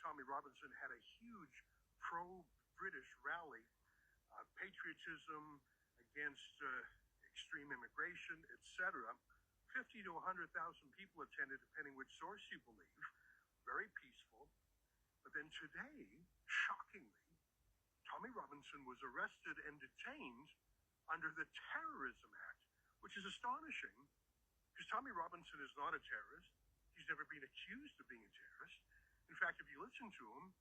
Tommy Robinson had a huge pro-British rally, patriotism against extreme immigration, etc. 50 to 100,000 people attended, depending which source you believe. Very peaceful. But then today, shockingly, Tommy Robinson was arrested and detained under the Terrorism Act, which is astonishing because Tommy Robinson is not a terrorist. He's never been accused of being a terrorist. In fact, if you listen to him,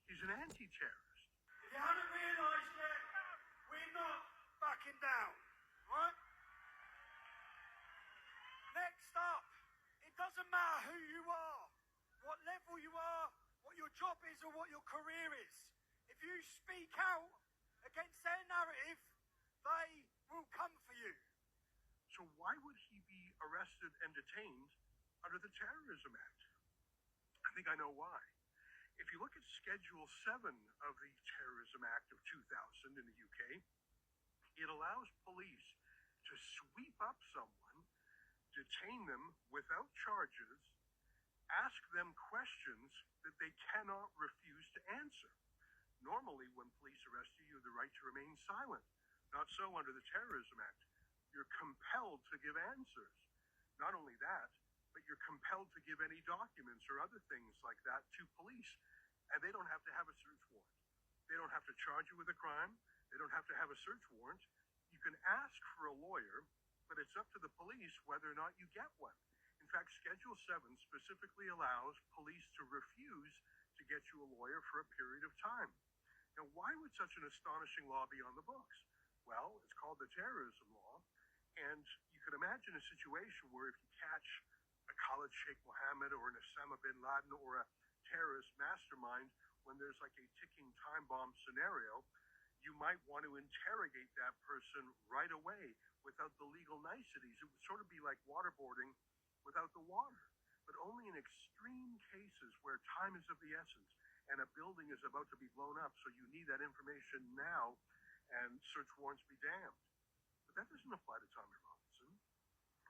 he's an anti-terrorist. If you haven't realised yet, we're not backing down, right? Next up, it doesn't matter who you are, what level you are, what your job is or what your career is. If you speak out against their narrative, they will come for you. So why would he be arrested and detained under the Terrorism Act? I think I know why. If you look at Schedule 7 of the Terrorism Act of 2000 in the UK, it allows police to sweep up someone, detain them without charges, ask them questions that they cannot refuse to answer. Normally, when police arrest you, you have the right to remain silent. Not so under the Terrorism Act. You're compelled to give answers. Not only that, but you're compelled to give any documents or other things like that to police. And they don't have to have a search warrant. They don't have to charge you with a crime. They don't have to have a search warrant. You can ask for a lawyer, but it's up to the police whether or not you get one. In fact, Schedule 7 specifically allows police to refuse to get you a lawyer for a period of time. Now, why would such an astonishing law be on the books? Well, it's called the terrorism law, and you can imagine a situation where if you catch a Khalid Sheikh Mohammed or an Osama bin Laden or a terrorist mastermind when there's like a ticking time bomb scenario, you might want to interrogate that person right away without the legal niceties. It would sort of be like waterboarding without the water, but only in extreme cases where time is of the essence and a building is about to be blown up, so you need that information now, and search warrants be damned. But that doesn't apply to Tommy Robinson.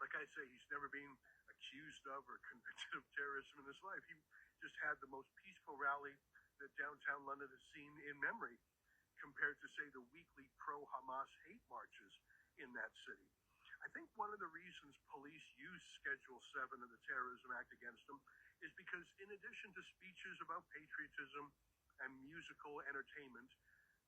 Like I say, he's never been accused of or convicted of terrorism in his life. He just had the most peaceful rally that downtown London has seen in memory, compared to, say, the weekly pro-Hamas hate marches in that city. I think one of the reasons police use Schedule 7 of the Terrorism Act against him is because in addition to speeches about patriotism and musical entertainment,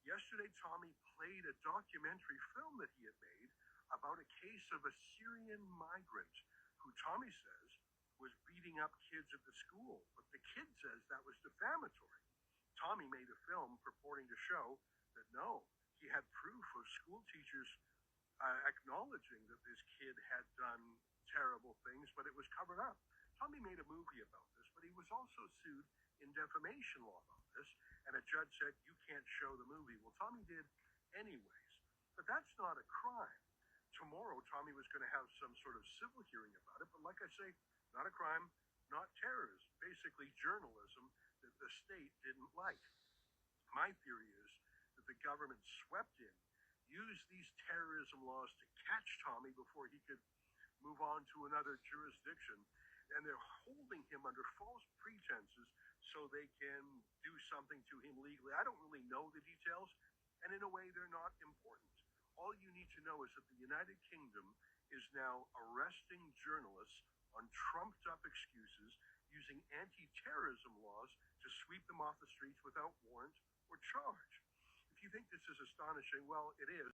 yesterday Tommy played a documentary film that he had made about a case of a Syrian migrant who Tommy says was beating up kids at the school, but the kid says that was defamatory. Tommy made a film purporting to show that no, he had proof of school teachers acknowledging that this kid had done terrible things, but it was covered up. Tommy made a movie about this, but he was also sued in defamation law about this, and a judge said, you can't show the movie. Well, Tommy did anyways, but that's not a crime. Tomorrow, Tommy was going to have some sort of civil hearing about it, but like I say, not a crime, not terrorism, basically journalism that the state didn't like. My theory is that the government swept in, used these terrorism laws to catch Tommy before he could move on to another jurisdiction, and they're holding him under false pretenses so they can do something to him legally. I don't really know the details, and in a way, they're not important. All you need to know is that the United Kingdom is now arresting journalists on trumped-up excuses, using anti-terrorism laws to sweep them off the streets without warrant or charge. If you think this is astonishing, well, it is.